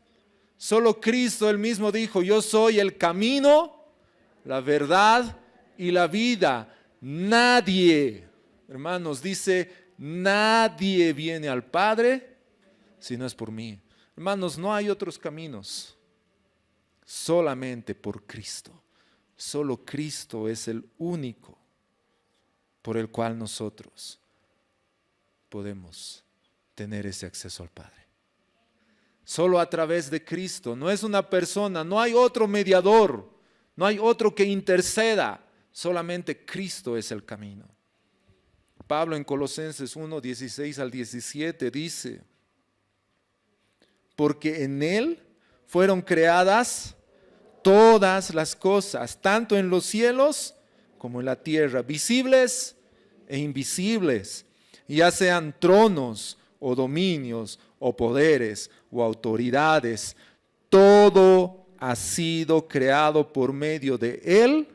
Solo Cristo, él mismo dijo, yo soy el camino, la verdad y la vida. Nadie, hermanos, dice, nadie viene al Padre si no es por mí. Hermanos, no hay otros caminos, solamente por Cristo. Solo Cristo es el único por el cual nosotros podemos tener ese acceso al Padre. Solo a través de Cristo. No es una persona, no hay otro mediador, no hay otro que interceda. Solamente Cristo es el camino. Pablo en Colosenses 1, 16 al 17 dice, porque en Él fueron creadas todas las cosas, tanto en los cielos como en la tierra, visibles e invisibles, ya sean tronos o dominios o poderes o autoridades, todo ha sido creado por medio de Él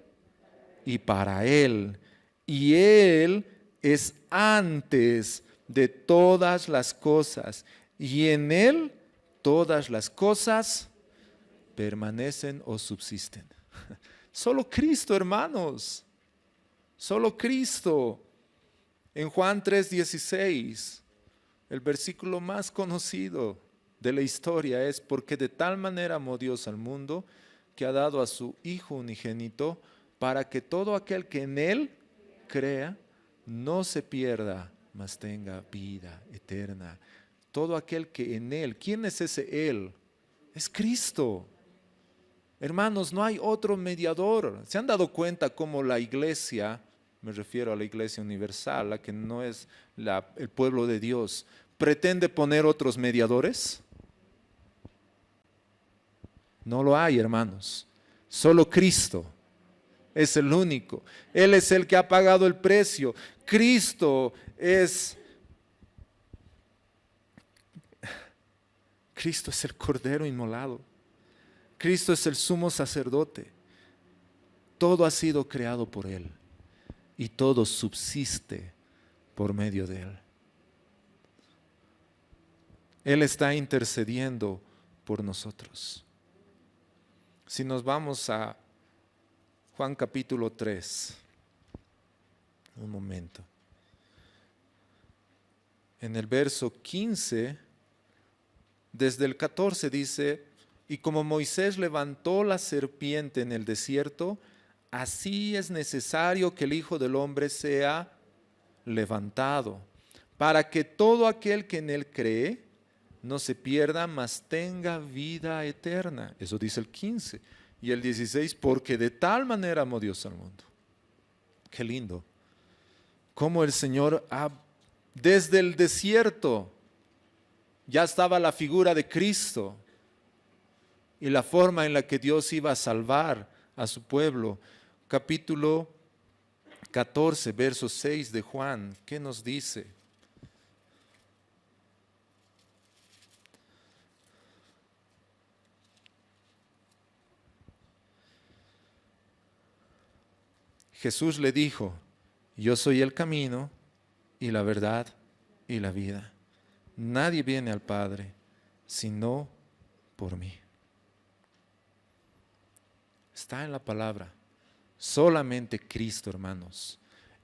y para Él. Y Él es antes de todas las cosas, y en Él todas las cosas permanecen o subsisten. Solo Cristo, hermanos. Solo Cristo. En Juan 3:16, el versículo más conocido de la historia es, porque de tal manera amó Dios al mundo que ha dado a su Hijo unigénito para que todo aquel que en Él crea no se pierda, mas tenga vida eterna. Todo aquel que en Él, ¿quién es ese Él? Es Cristo. Hermanos, no hay otro mediador. ¿Se han dado cuenta cómo la iglesia, me refiero a la iglesia universal, la que no es el pueblo de Dios, pretende poner otros mediadores? No lo hay, hermanos. Solo Cristo es el único. Él es el que ha pagado el precio. Cristo es el Cordero inmolado. Cristo es el sumo sacerdote. Todo ha sido creado por Él y todo subsiste por medio de Él. Él está intercediendo por nosotros. Si nos vamos a Juan capítulo 3, un momento. En el verso 15, desde el 14 dice, y como Moisés levantó la serpiente en el desierto, así es necesario que el Hijo del Hombre sea levantado, para que todo aquel que en él cree no se pierda, mas tenga vida eterna. Eso dice el 15. Y el 16, porque de tal manera amó Dios al mundo. Qué lindo. Cómo el Señor desde el desierto ya estaba la figura de Cristo y la forma en la que Dios iba a salvar a su pueblo. Capítulo 14, verso 6 de Juan, ¿qué nos dice? Jesús le dijo, yo soy el camino y la verdad y la vida. Nadie viene al Padre sino por mí. Está en la palabra. Solamente Cristo, hermanos.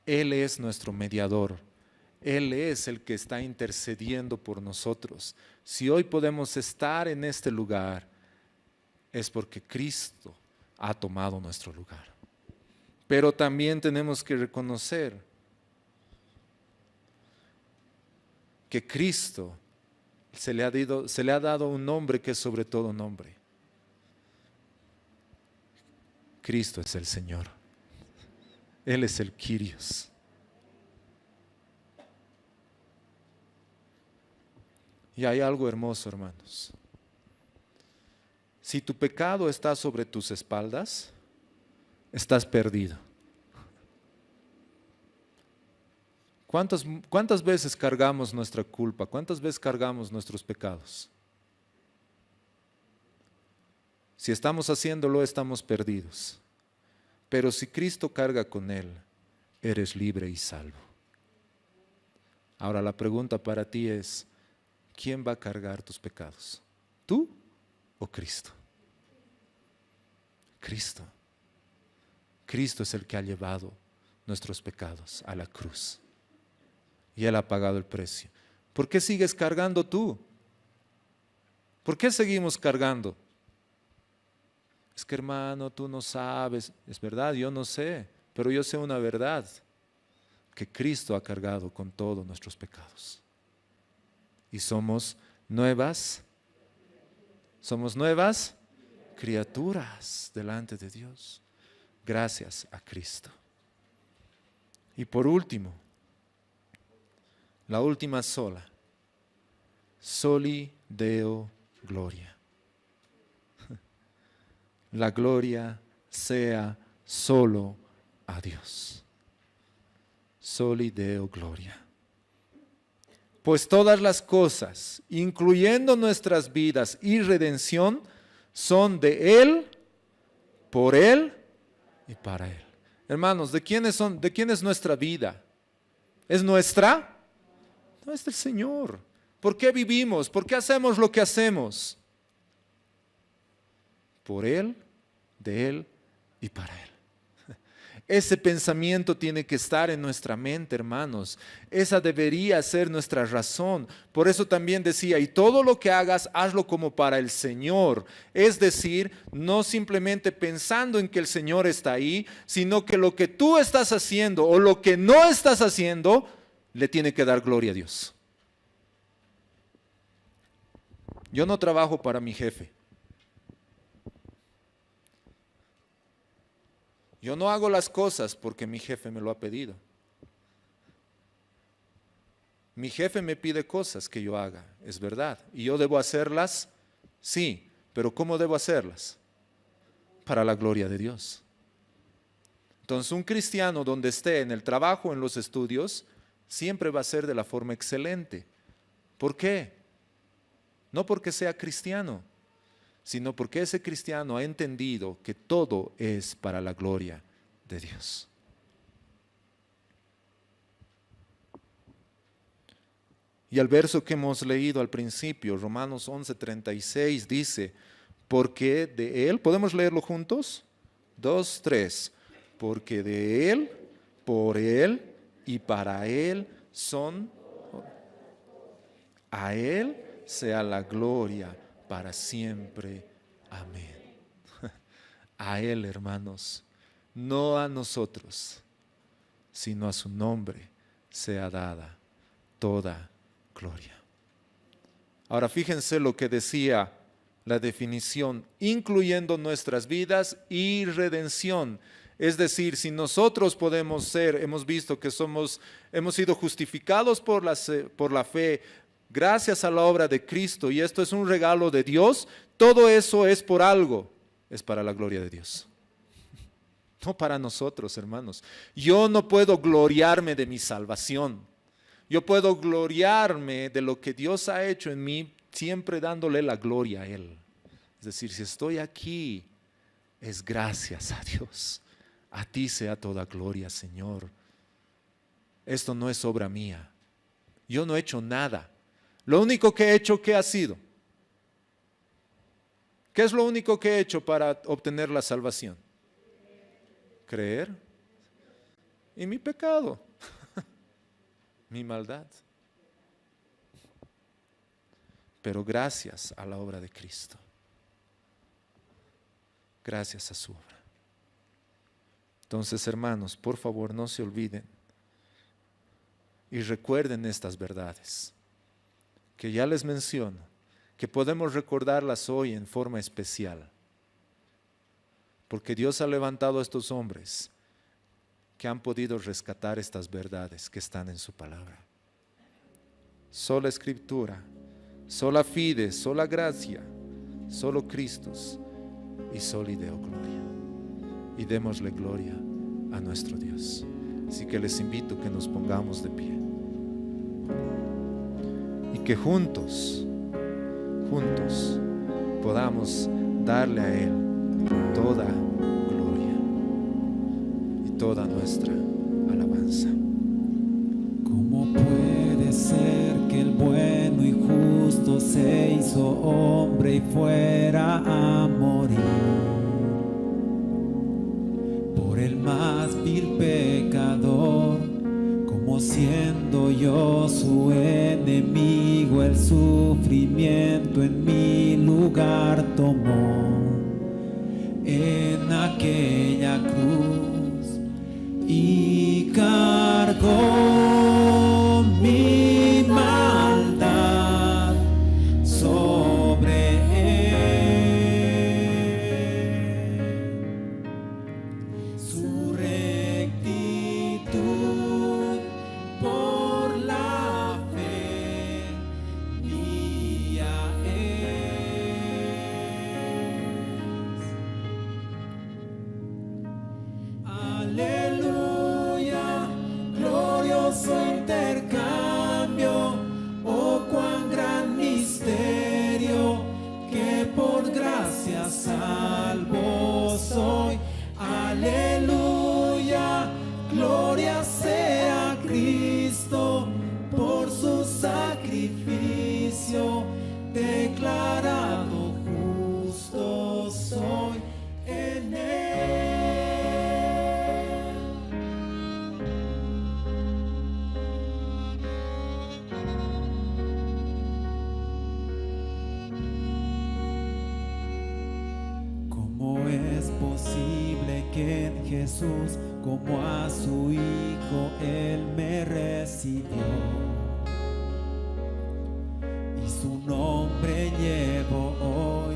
Él es nuestro mediador. Él es el que está intercediendo por nosotros. Si hoy podemos estar en este lugar, es porque Cristo ha tomado nuestro lugar. Pero también tenemos que reconocer que Cristo se le ha dado un nombre que es sobre todo nombre. Cristo es el Señor. Él es el Kyrios. Y hay algo hermoso, hermanos. Si tu pecado está sobre tus espaldas, estás perdido. ¿Cuántas veces cargamos nuestra culpa? ¿Cuántas veces cargamos nuestros pecados? Si estamos haciéndolo, estamos perdidos. Pero si Cristo carga con él, eres libre y salvo. Ahora la pregunta para ti es, ¿quién va a cargar tus pecados? ¿Tú o Cristo? Cristo. Cristo es el que ha llevado nuestros pecados a la cruz. Y Él ha pagado el precio. ¿Por qué sigues cargando tú? ¿Por qué seguimos cargando? Es que, hermano, tú no sabes. Es verdad, yo no sé, pero yo sé una verdad, que Cristo ha cargado con todos nuestros pecados. Y somos nuevas criaturas delante de Dios, gracias a Cristo. Y por último, la última sola, soli Deo gloria. La gloria sea solo a Dios. Soli Deo gloria. Pues todas las cosas, incluyendo nuestras vidas y redención, son de Él, por Él y para Él. Hermanos, ¿de quién es nuestra vida? ¿Es nuestra? No, es del Señor. ¿Por qué vivimos? ¿Por qué hacemos lo que hacemos? Por Él, de Él y para Él. Ese pensamiento tiene que estar en nuestra mente, hermanos. Esa debería ser nuestra razón. Por eso también decía, y todo lo que hagas, hazlo como para el Señor. Es decir, no simplemente pensando en que el Señor está ahí, sino que lo que tú estás haciendo o lo que no estás haciendo, le tiene que dar gloria a Dios. Yo no trabajo para mi jefe. Yo no hago las cosas porque mi jefe me lo ha pedido. Mi jefe me pide cosas que yo haga, es verdad. ¿Y yo debo hacerlas? Sí, pero ¿cómo debo hacerlas? Para la gloria de Dios. Entonces, un cristiano donde esté en el trabajo, en los estudios, siempre va a ser de la forma excelente. ¿Por qué? No porque sea cristiano, sino porque ese cristiano ha entendido que todo es para la gloria de Dios. Y el verso que hemos leído al principio, Romanos 11:36, dice, porque de Él, ¿podemos leerlo juntos? 2, 3. Porque de Él, por Él y para Él son. A Él sea la gloria para siempre. Amén. A Él, hermanos, no a nosotros, sino a su nombre sea dada toda gloria. Ahora fíjense lo que decía la definición, incluyendo nuestras vidas y redención. Es decir, si nosotros podemos ser, hemos visto que hemos sido justificados por la fe, gracias a la obra de Cristo, y esto es un regalo de Dios, todo eso es por algo, es para la gloria de Dios. No para nosotros, hermanos. Yo no puedo gloriarme de mi salvación. Yo puedo gloriarme de lo que Dios ha hecho en mí, siempre dándole la gloria a Él. Es decir, si estoy aquí, es gracias a Dios. A ti sea toda gloria, Señor. Esto no es obra mía. Yo no he hecho nada. Lo único que he hecho, ¿qué ha sido? ¿Qué es lo único que he hecho para obtener la salvación? Creer. Y mi pecado. Mi maldad. Pero gracias a la obra de Cristo. Gracias a su obra. Entonces, hermanos, por favor, no se olviden y recuerden estas verdades que ya les menciono, que podemos recordarlas hoy en forma especial, porque Dios ha levantado a estos hombres que han podido rescatar estas verdades que están en su palabra. Sola Escritura, sola fide, sola gracia, solo Christus y soli Deo gloria. Y démosle gloria a nuestro Dios. Así que les invito que nos pongamos de pie y que juntos podamos darle a Él toda gloria y toda nuestra alabanza. ¿Cómo puede ser que el bueno y justo se hizo hombre y fuera a morir por el más vil pecador? Como siendo yo su enemigo, el sufrimiento en mi lugar tomó en aquella cruz y cargó mi maldad sobre él. Su rectitud por la fe mía es. Aleluya, glorioso intercambio, oh cuán gran misterio, que por gracia salvo soy. Aleluya, gloria sea a Cristo, por su sacrificio, declarado justo soy en él. ¿Cómo es posible que en Jesús, como a su Hijo, Él me recibió? Y su nombre llevo hoy,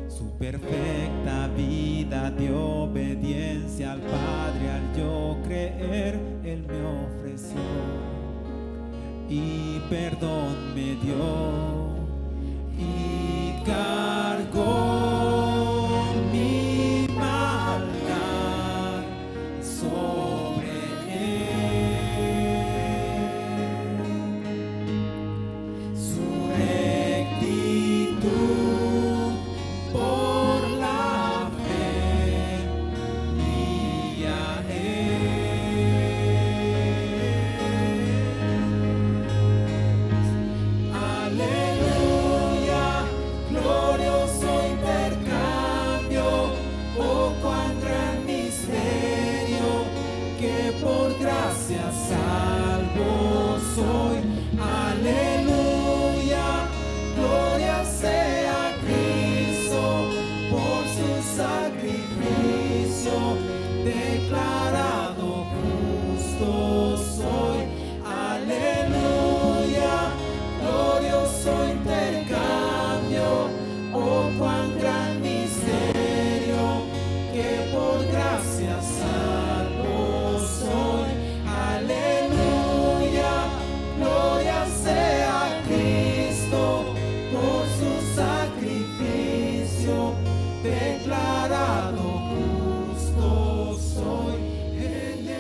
su perfecta vida de obediencia al Padre. Al yo creer, Él me ofreció y perdón me dio y cargó mi maldad sobre él. Su rectitud por la fe mía es. salvo soy. Aleluya, gloria sea a Cristo por su sacrificio, declarado justo soy. Aleluya, glorioso intercambio, oh cuán gran misterio, que por gracia salvo soy. Aleluya, gloria sea a Cristo por su sacrificio, declarado justo soy en él.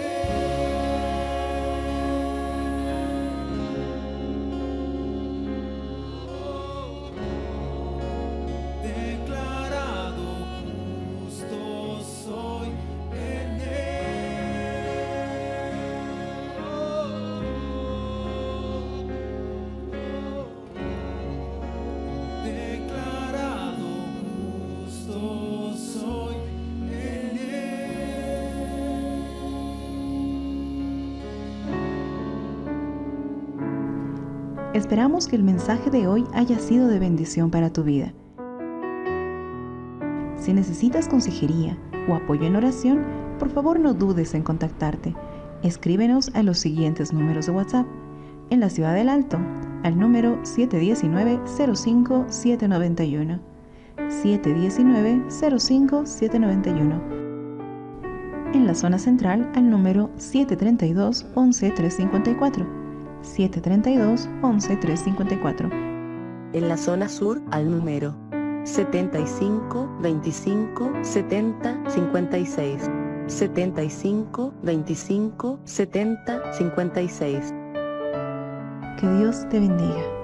Declarado justo soy en él. Declarado justo soy en él. Esperamos que el mensaje de hoy haya sido de bendición para tu vida. Si necesitas consejería o apoyo en oración, por favor no dudes en contactarte. Escríbenos a los siguientes números de WhatsApp. En la Ciudad del Alto, al número 719-05-791. 719-05-791. En la zona central, al número 732-11-354. 732-11-354. En la zona sur, al número 75 25 70 56. 75 25 70 56. Que Dios te bendiga.